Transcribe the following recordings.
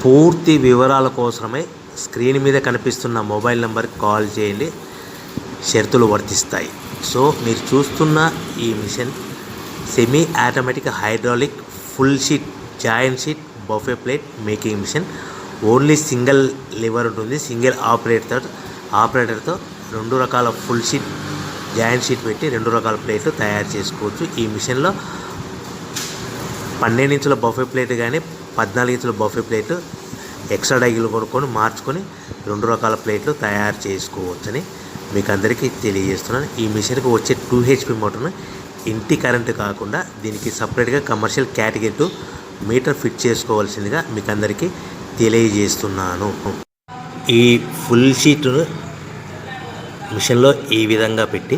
పూర్తి వివరాల కోసమై స్క్రీన్ మీద కనిపిస్తున్న మొబైల్ నెంబర్కి కాల్ చేయండి. షరతులు వర్తిస్తాయి. సో మీరు చూస్తున్న ఈ machine semi automatic hydraulic full sheet joint sheet buffet plate making machine. Only single lever ఉంటుంది. సింగిల్ ఆపరేటర్తో 2 రకాల ఫుల్ షీట్ జాయింట్ షీట్ పెట్టి 2 రకాల ప్లేట్లు తయారు చేసుకోవచ్చు. ఈ మిషన్లో 12 ఇంచుల బఫే ప్లేట్ కానీ 14 ఇంచుల బఫే ప్లేట్ ఎక్స్ట్రా డైలు కొనుక్కొని మార్చుకొని 2 రకాల ప్లేట్లు తయారు చేసుకోవచ్చని మీకు అందరికీ తెలియజేస్తున్నాను. ఈ మిషన్కి వచ్చే 2 HP మోటార్ను ఇంటి కరెంటు కాకుండా దీనికి సపరేట్గా కమర్షియల్ కేటగిరీ 2 మీటర్ ఫిట్ చేసుకోవాల్సిందిగా మీకు అందరికీ తెలియజేస్తున్నాను. ఈ ఫుల్ షీట్ మిషన్లో ఈ విధంగా పెట్టి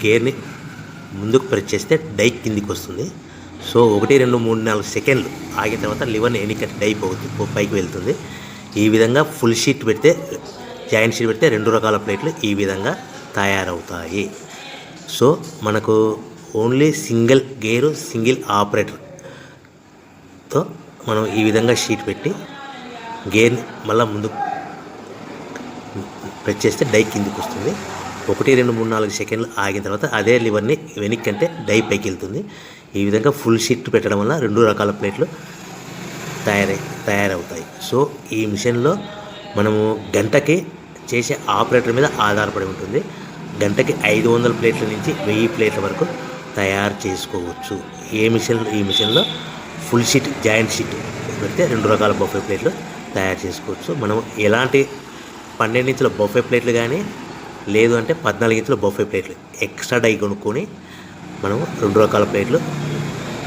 గేర్ని ముందుకు ప్రెస్ చేస్తే డై కిందికి వస్తుంది. సో 1 2 3 4 సెకండ్లు ఆగిన తర్వాత లివర్ని ఎన్నికట్టి డై పైకి వెళ్తుంది. ఈ విధంగా ఫుల్ షీట్ పెడితే జాయింట్ షీట్ పెడితే 2 రకాల ప్లేట్లు ఈ విధంగా తయారవుతాయి. సో మనకు ఓన్లీ సింగిల్ గేరు సింగిల్ ఆపరేటర్తో మనం ఈ విధంగా షీట్ పెట్టి గేర్ని మళ్ళీ ముందుకు ప్రెస్ చేస్తే డై కిందికి వస్తుంది. 1 2 3 4 సెకండ్లు ఆగిన తర్వాత అదే లివర్ని వెనక్కి అంటే డై పైకి వెళ్తుంది. ఈ విధంగా ఫుల్ షీట్ పెట్టడం వల్ల 2 రకాల ప్లేట్లు తయారవుతాయి. సో ఈ మిషన్లో మనము గంటకి చేసే ఆపరేటర్ మీద ఆధారపడి ఉంటుంది. గంటకి 500 ప్లేట్ల నుంచి 1000 ప్లేట్ల వరకు తయారు చేసుకోవచ్చు. ఈ మిషన్లో ఫుల్ షీట్ జాయింట్ షీట్ పెడితే 2 రకాల బఫే ప్లేట్లు తయారు చేసుకోవచ్చు. మనం ఎలాంటి 12 ఇంచుల బఫే ప్లేట్లు కానీ లేదు అంటే 14 ఇంచుల బఫే ప్లేట్లు ఎక్స్ట్రా డై కొనుక్కొని మనం 2 రకాల ప్లేట్లు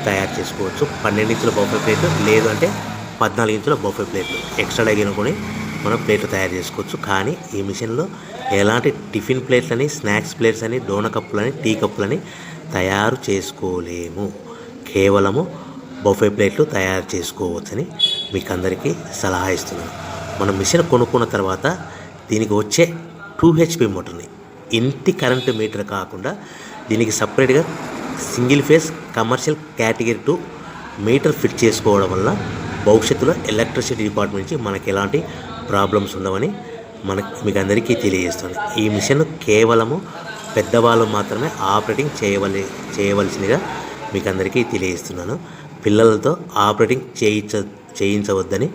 తయారు చేసుకోవచ్చు. 12 ఇంచుల బఫే ప్లేట్లు లేదు అంటే 14 ఇంచుల బఫే ప్లేట్లు ఎక్స్ట్రా డై కొనుక్కొని మనం ప్లేట్లు తయారు చేసుకోవచ్చు. కానీ ఈ మిషన్లో ఎలాంటి టిఫిన్ ప్లేట్లని స్నాక్స్ ప్లేట్స్ అని డోన కప్పులని టీ కప్పులని తయారు చేసుకోలేము. కేవలము బఫే ప్లేట్లు తయారు చేసుకోవచ్చని మీకు అందరికీ సలహా ఇస్తున్నాను. మనం మిషన్ కొనుక్కున్న తర్వాత దీనికి వచ్చే 2 HP మోటార్ని ఇంటి కరెంటు మీటర్ కాకుండా దీనికి సపరేట్గా single phase commercial category 2 metre fit చేసుకోవడం వల్ల భవిష్యత్తులో ఎలక్ట్రిసిటీ డిపార్ట్మెంట్ నుంచి మనకి ఎలాంటి ప్రాబ్లమ్స్ ఉండవని మీకు అందరికీ తెలియజేస్తుంది. ఈ మిషన్ కేవలము పెద్దవాళ్ళు మాత్రమే ఆపరేటింగ్ చేయవలసిందిగా మీకు అందరికీ తెలియజేస్తున్నాను. పిల్లలతో ఆపరేటింగ్ చేయించవద్దని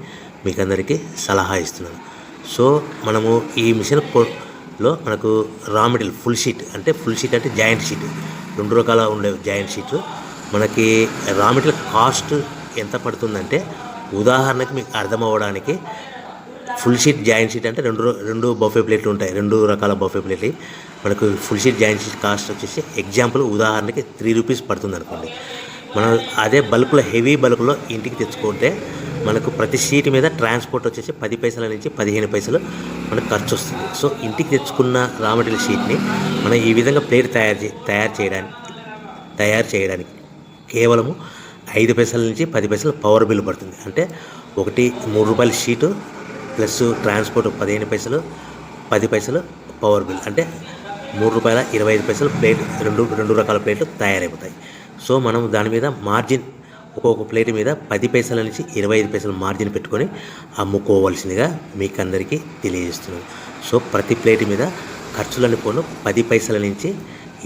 మీకు అందరికీ సలహా ఇస్తున్నాను. సో మనము ఈ మిషన్లో మనకు రా మెటీరియల్ ఫుల్ షీట్ అంటే జాయింట్ షీట్ 2 రకాల ఉండే జాయింట్ షీట్ మనకి రా మెటీరియల్ కాస్ట్ ఎంత పడుతుందంటే ఉదాహరణకి మీకు అర్థం అవ్వడానికి ఫుల్ షీట్ జాయింట్ షీట్ అంటే 2 బఫే ప్లేట్లు ఉంటాయి. 2 రకాల బఫే ప్లేట్లు మనకు full sheet joint sheet cost వచ్చేసి ఎగ్జాంపుల్ ఉదాహరణకి 3 రూపీస్ పడుతుంది అనుకోండి. మనం అదే బల్క్లో హెవీ బల్క్లో ఇంటికి తెచ్చుకుంటే మనకు ప్రతి షీట్ మీద ట్రాన్స్పోర్ట్ వచ్చేసి 10 పైసల నుంచి 15 పైసలు మనకు ఖర్చు వస్తుంది. సో ఇంటికి తెచ్చుకున్న రా మెటీరియల్ షీట్ని మనం ఈ విధంగా ప్లేట్ తయారు చేయడానికి కేవలము 5 పైసల నుంచి 10 పైసలు పవర్ బిల్ పడుతుంది. అంటే 3 రూపాయల షీటు ప్లస్ ట్రాన్స్పోర్ట్ 15 పైసలు 10 పైసలు పవర్ బిల్ అంటే 3 రూపాయల 25 పైసలు ప్లేట్ 2 రకాల ప్లేట్లు తయారైపోతాయి. సో మనం దాని మీద మార్జిన్ ఒక్కొక్క ప్లేట్ మీద 10 పైసల నుంచి 25 పైసలు మార్జిన్ పెట్టుకొని అమ్ముకోవాల్సిందిగా మీకు అందరికీ తెలియజేస్తున్నాను. సో ప్రతి ప్లేట్ మీద ఖర్చులని పోను 10 పైసల నుంచి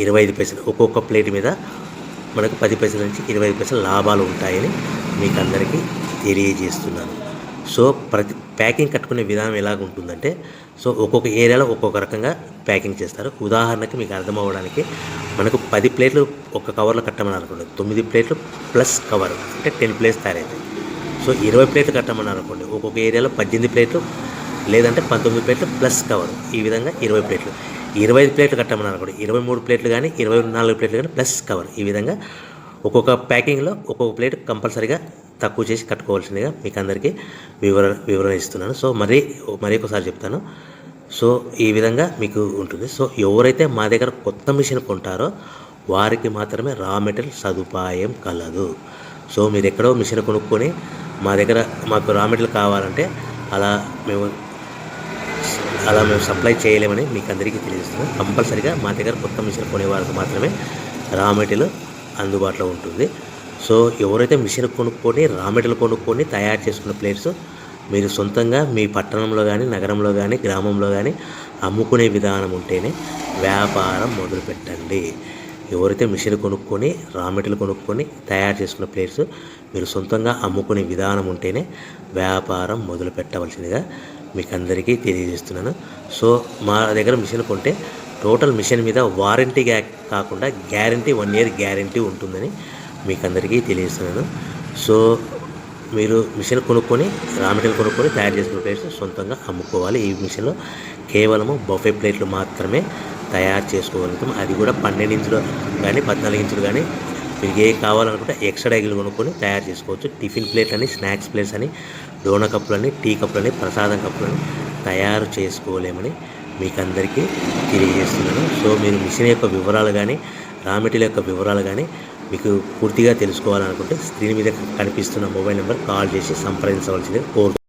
25 పైసలు ఒక్కొక్క ప్లేట్ మీద మనకు 10 పైసల నుంచి 25 పైసలు లాభాలు ఉంటాయని మీకు అందరికీ తెలియజేస్తున్నాను. సో ప్రతి ప్యాకింగ్ కట్టుకునే విధానం ఎలాగ ఉంటుందంటే సో ఒక్కొక్క ఏరియాలో ఒక్కొక్క రకంగా ప్యాకింగ్ చేస్తారు. ఉదాహరణకి మీకు అర్థం అవ్వడానికి మనకు 10 ప్లేట్లు ఒక కవర్లో కట్టమని అనుకోండి 9 ప్లేట్లు ప్లస్ కవర్ అంటే 10 ప్లేట్స్ తయారవుతాయి. సో 20 ప్లేట్లు కట్టమని అనుకోండి ఒక్కొక్క ఏరియాలో 18 ప్లేట్లు లేదంటే 19 ప్లేట్లు ప్లస్ కవర్ ఈ విధంగా 20 ప్లేట్లు. 25 ప్లేట్లు కట్టమని అనుకోండి 23 ప్లేట్లు కానీ 24 ప్లేట్లు కానీ ప్లస్ కవర్ ఈ విధంగా ఒక్కొక్క ప్యాకింగ్లో ఒక్కొక్క ప్లేట్ కంపల్సరీగా తక్కువ చేసి కట్టుకోవాల్సిందిగా మీకు అందరికీ వివరణ ఇస్తున్నాను. సో మరి ఒకసారి చెప్తాను. సో ఈ విధంగా మీకు ఉంటుంది. సో ఎవరైతే మా దగ్గర కొత్త మిషన్ కొంటారో వారికి మాత్రమే రా మెటీరియల్ సదుపాయం కలదు. సో మీరు ఎక్కడో మిషన్ కొనుక్కొని మాకు రా మెటీరియల్ కావాలంటే అలా మేము సప్లై చేయలేమని మీకు అందరికీ తెలియజేస్తున్నాం. కంపల్సరీగా మా దగ్గర కొత్త మిషన్ కొనే వారికి మాత్రమే రా మెటీరియల్ అందుబాటులో ఉంటుంది. సో ఎవరైతే మిషన్ కొనుక్కొని రా మెటీరియల్ కొనుక్కొని తయారు చేసుకున్న ప్లేట్స్ మీరు సొంతంగా మీ పట్టణంలో కానీ నగరంలో కానీ గ్రామంలో కానీ అమ్ముకునే విధానం ఉంటేనే వ్యాపారం మొదలుపెట్టండి. ఎవరైతే మిషన్ కొనుక్కొని రా మెటీరియల్ కొనుక్కొని తయారు చేసుకున్న ప్లేట్స్ మీరు సొంతంగా అమ్ముకునే విధానం ఉంటేనే వ్యాపారం మొదలు పెట్టవలసిందిగా మీకు అందరికీ తెలియజేస్తున్నాను. సో మా దగ్గర మిషన్ కొంటే టోటల్ మిషన్ మీద వారంటీ కాకుండా గ్యారంటీ 1 year గ్యారంటీ ఉంటుందని మీకు అందరికీ తెలియజేస్తున్నాను. సో మీరు మిషన్ కొనుక్కొని రా మెటీరియల్ కొనుక్కొని తయారు చేసుకున్న ప్లేట్స్ సొంతంగా అమ్ముకోవాలి. ఈ మిషన్లో కేవలము బఫే ప్లేట్లు మాత్రమే తయారు చేసుకోగలుగుతాం. అది కూడా 12 ఇంచులు కానీ 14 ఇంచులు కానీ మీకు ఏ కావాలనుకుంటే ఎక్స్ట్రా ఎగ్గులు కొనుక్కొని తయారు చేసుకోవచ్చు. టిఫిన్ ప్లేట్లని, స్నాక్స్ ప్లేట్స్ అని, డోనా కప్పులని, టీ కప్పులని, ప్రసాదం కప్పులని తయారు చేసుకోలేమని మీకు అందరికీ తెలియజేస్తున్నాను. సో మీరు మిషన్ యొక్క వివరాలు కానీ రా మెటీరియల్ యొక్క వివరాలు కానీ మీకు పూర్తిగా తెలుసుకోవాలనుకుంటే స్క్రీన్ మీద కనిపిస్తున్న మొబైల్ నెంబర్ కాల్ చేసి సంప్రదించవలసింది కోరు.